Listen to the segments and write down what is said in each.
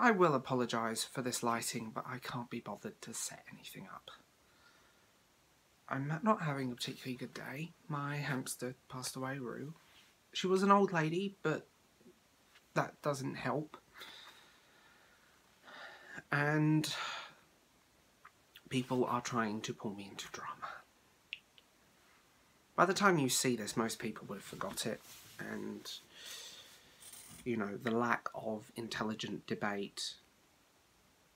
I will apologise for this lighting, but I can't be bothered to set anything up. I'm not having a particularly good day. My hamster passed away, Rue. She was an old lady, but that doesn't help. And people are trying to pull me into drama. By the time you see this, most people would have forgot it, and, you know, the lack of intelligent debate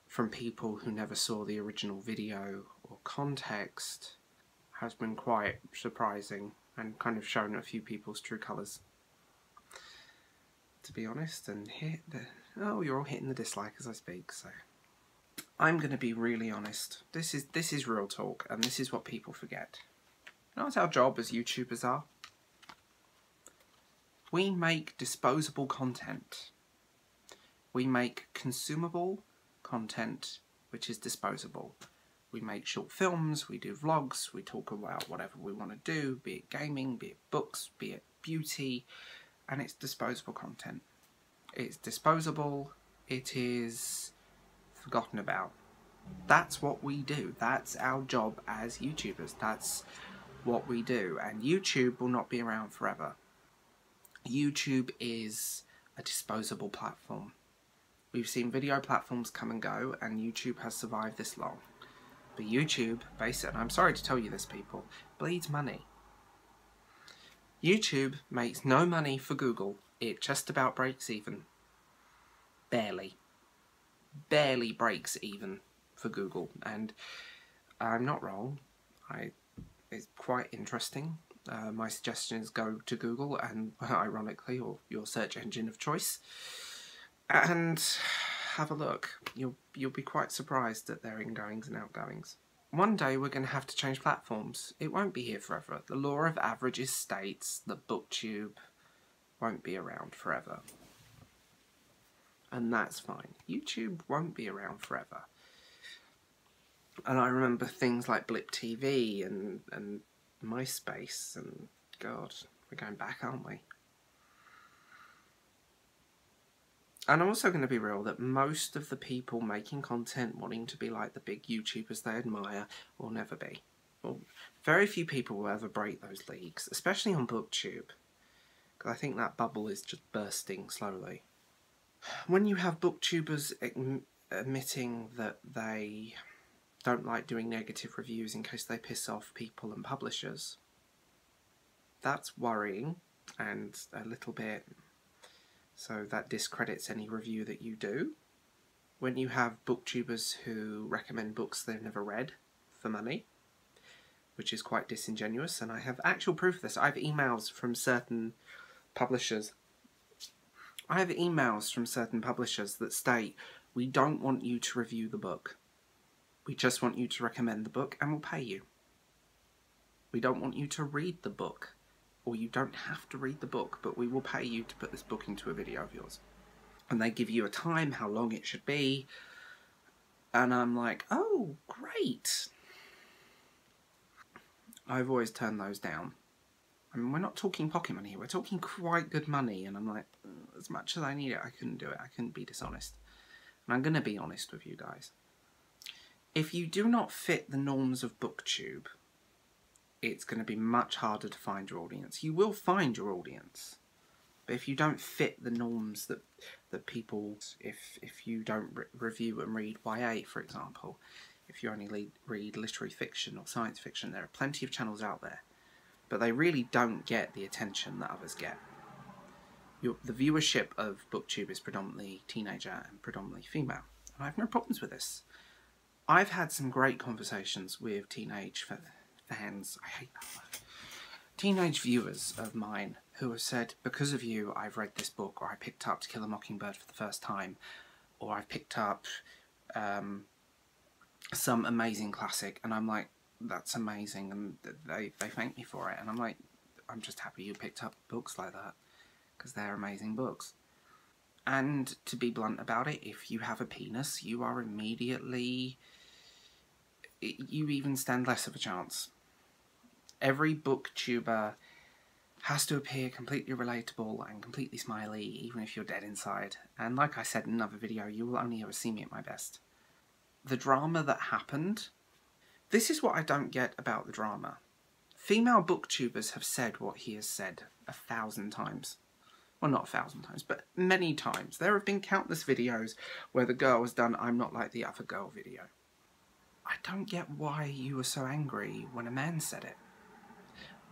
from people who never saw the original video or context has been quite surprising and kind of shown a few people's true colours, to be honest. And oh, you're all hitting the dislike as I speak, so I'm going to be really honest. This is real talk, and this is what people forget. You know what our job as YouTubers are? We make disposable content. We make consumable content which is disposable. We make short films, we do vlogs, we talk about whatever we want to do, be it gaming, be it books, be it beauty, and it's disposable content. It's disposable, it is forgotten about. That's what we do. That's our job as YouTubers. That's what we do. And YouTube will not be around forever. YouTube is a disposable platform. We've seen video platforms come and go, and YouTube has survived this long. But YouTube, basically, and I'm sorry to tell you this, people, bleeds money. YouTube makes no money for Google. It just about breaks even. Barely. Barely breaks even for Google. And I'm not wrong. It's quite interesting. My suggestion is go to Google and, ironically, or your search engine of choice, and have a look. You'll be quite surprised at their ingoings and outgoings. One day we're going to have to change platforms. It won't be here forever. The law of averages states that Booktube won't be around forever. And that's fine. YouTube won't be around forever. And I remember things like Blip TV and MySpace, and God, we're going back, aren't we? And I'm also going to be real that most of the people making content wanting to be like the big YouTubers they admire will never be. Well, very few people will ever break those leagues, especially on Booktube, because I think that bubble is just bursting slowly. When you have Booktubers admitting that they don't like doing negative reviews in case they piss off people and publishers, that's worrying, and a little bit so that discredits any review that you do. When you have Booktubers who recommend books they've never read for money, which is quite disingenuous, and I have actual proof of this. I have emails from certain publishers. That state, we don't want you to review the book. We just want you to recommend the book and we'll pay you. We don't want you to read the book, or you don't have to read the book, but we will pay you to put this book into a video of yours. And they give you a time, how long it should be, and I'm like, oh, great. I've always turned those down. I mean, we're not talking pocket money here, we're talking quite good money, and I'm like, as much as I need it, I couldn't do it. I couldn't be dishonest. And I'm going to be honest with you guys. If you do not fit the norms of Booktube, it's going to be much harder to find your audience. You will find your audience, but if you don't fit the norms that people, if you don't review and read YA, for example, if you only read literary fiction or science fiction, there are plenty of channels out there, but they really don't get the attention that others get. The viewership of Booktube is predominantly teenager and predominantly female, and I have no problems with this. I've had some great conversations with teenage fans, I hate that word, teenage viewers of mine who have said, because of you, I've read this book, or I picked up To Kill a Mockingbird for the first time, or I've picked up some amazing classic, and I'm like, that's amazing, and they thank me for it, and I'm like, I'm just happy you picked up books like that, because they're amazing books. And to be blunt about it, if you have a penis, you are immediately, you even stand less of a chance. Every booktuber has to appear completely relatable and completely smiley, even if you're dead inside. And like I said in another video, you will only ever see me at my best. The drama that happened, this is what I don't get about the drama. Female booktubers have said what he has said 1,000 times. Well, not 1,000 times, but many times. There have been countless videos where the girl has done "I'm not like the other girl" video. I don't get why you were so angry when a man said it.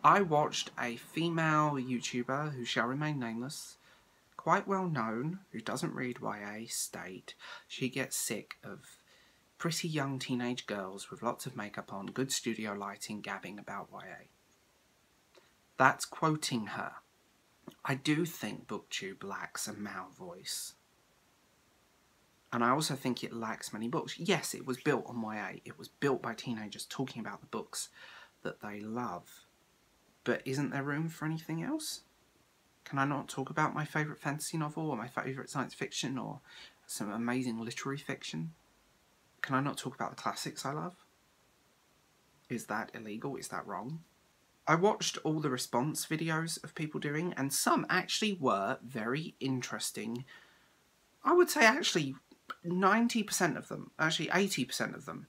I watched a female YouTuber, who shall remain nameless, quite well known, who doesn't read YA, state she gets sick of pretty young teenage girls with lots of makeup on, good studio lighting, gabbing about YA. That's quoting her. I do think Booktube lacks a male voice. And I also think it lacks many books. Yes, it was built on YA. It was built by teenagers talking about the books that they love. But isn't there room for anything else? Can I not talk about my favourite fantasy novel or my favourite science fiction or some amazing literary fiction? Can I not talk about the classics I love? Is that illegal? Is that wrong? I watched all the response videos of people doing, and some actually were very interesting. I would say actually 90% of them, actually 80% of them,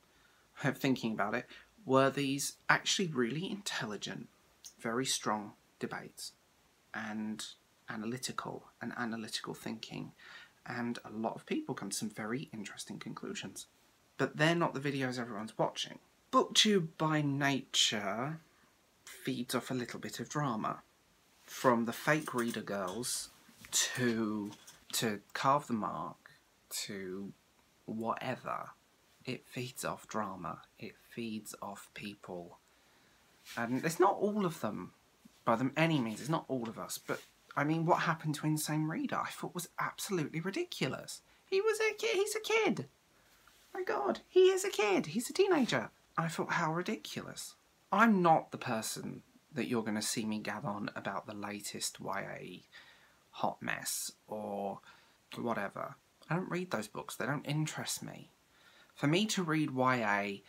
thinking about it, were these actually really intelligent, very strong debates, and analytical thinking, and a lot of people come to some very interesting conclusions. But they're not the videos everyone's watching. Booktube by nature feeds off a little bit of drama. From the fake reader girls to Carve the Mark to whatever, it feeds off drama. It feeds off people. And it's not all of them, by any means, it's not all of us, but I mean, what happened to Insane Reader I thought was absolutely ridiculous. He was a kid, he's a kid. My God, he is a kid, he's a teenager. I thought, how ridiculous. I'm not the person that you're going to see me gab on about the latest YA hot mess or whatever. I don't read those books, they don't interest me. For me to read YA,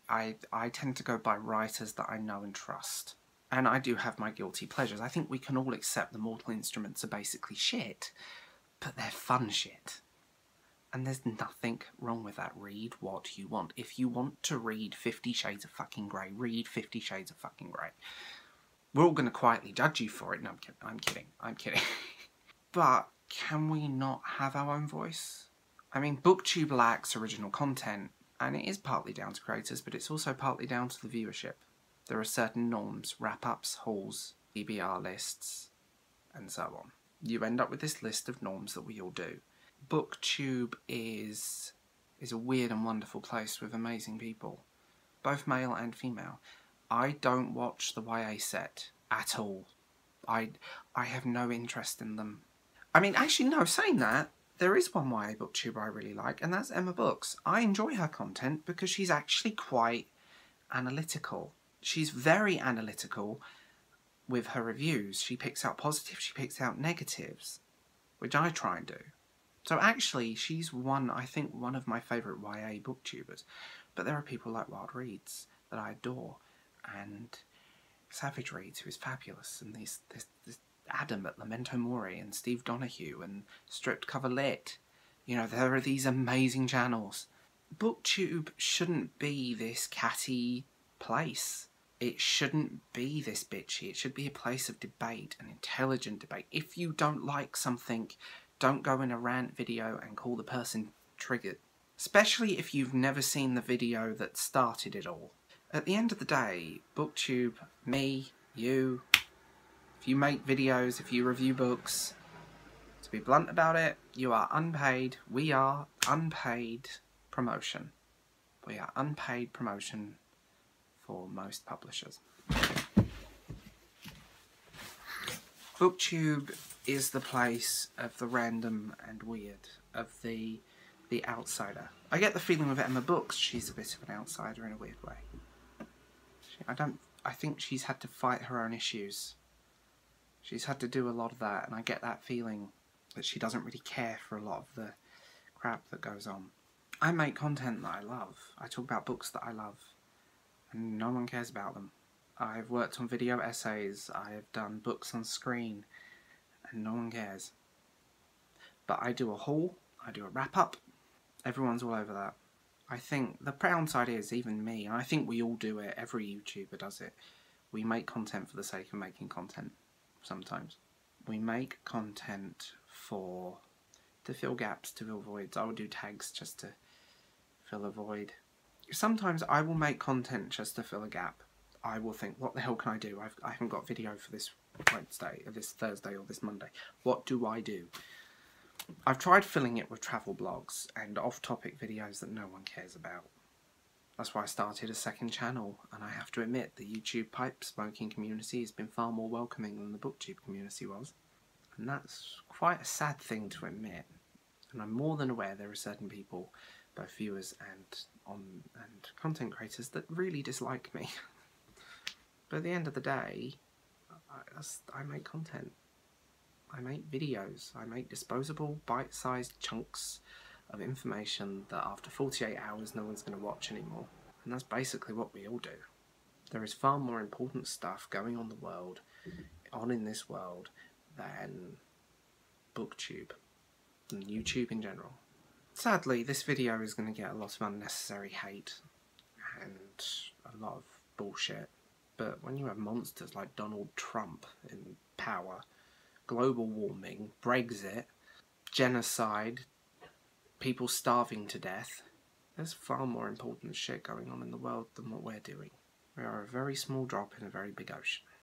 I tend to go by writers that I know and trust. And I do have my guilty pleasures. I think we can all accept the Mortal Instruments are basically shit, but they're fun shit. And there's nothing wrong with that. Read what you want. If you want to read 50 Shades of fucking Grey, read 50 Shades of fucking Grey. We're all going to quietly judge you for it. No, I'm kidding. But can we not have our own voice? I mean, Booktube lacks original content, and it is partly down to creators, but it's also partly down to the viewership. There are certain norms, wrap-ups, hauls, EBR lists, and so on. You end up with this list of norms that we all do. Booktube is a weird and wonderful place with amazing people, both male and female. I don't watch the YA set at all. I have no interest in them. I mean, actually, no, saying that, there is one YA booktuber I really like, and that's Emma Books. I enjoy her content because she's actually quite analytical. She's very analytical with her reviews. She picks out positives, she picks out negatives, which I try and do. So actually, she's I think one of my favourite YA booktubers. But there are people like Wild Reads that I adore, and Savage Reads, who is fabulous, and this Adam at Memento Mori, and Steve Donahue, and Stripped Cover Lit. You know, there are these amazing channels. Booktube shouldn't be this catty place. It shouldn't be this bitchy. It should be a place of debate, an intelligent debate. If you don't like something, don't go in a rant video and call the person triggered. Especially if you've never seen the video that started it all. At the end of the day, Booktube, me, you, if you make videos, if you review books, to be blunt about it, you are unpaid. We are unpaid promotion. We are unpaid promotion for most publishers. Booktube is the place of the random and weird, of the outsider. I get the feeling with Emma Books, she's a bit of an outsider in a weird way. I think she's had to fight her own issues. She's had to do a lot of that, and I get that feeling that she doesn't really care for a lot of the crap that goes on. I make content that I love. I talk about books that I love, and no one cares about them. I've worked on video essays, I've done books on screen, and no one cares. But I do a haul, I do a wrap-up, everyone's all over that. I think the downside is, even me, and I think we all do it, every YouTuber does it, we make content for the sake of making content, sometimes. We make content to fill gaps, to fill voids. I will do tags just to fill a void. Sometimes I will make content just to fill a gap. I will think, what the hell can I do? I haven't got video for this Wednesday, or this Thursday, or this Monday. What do I do? I've tried filling it with travel blogs and off-topic videos that no one cares about. That's why I started a second channel, and I have to admit the YouTube pipe smoking community has been far more welcoming than the Booktube community was. And that's quite a sad thing to admit. And I'm more than aware there are certain people, both viewers and content creators, that really dislike me. But at the end of the day, I make content. I make videos. I make disposable, bite-sized chunks of information that after 48 hours no one's going to watch anymore. And that's basically what we all do. There is far more important stuff going on in this world, than Booktube, and YouTube in general. Sadly, this video is going to get a lot of unnecessary hate, and a lot of bullshit. But when you have monsters like Donald Trump in power, global warming, Brexit, genocide, people starving to death, there's far more important shit going on in the world than what we're doing. We are a very small drop in a very big ocean.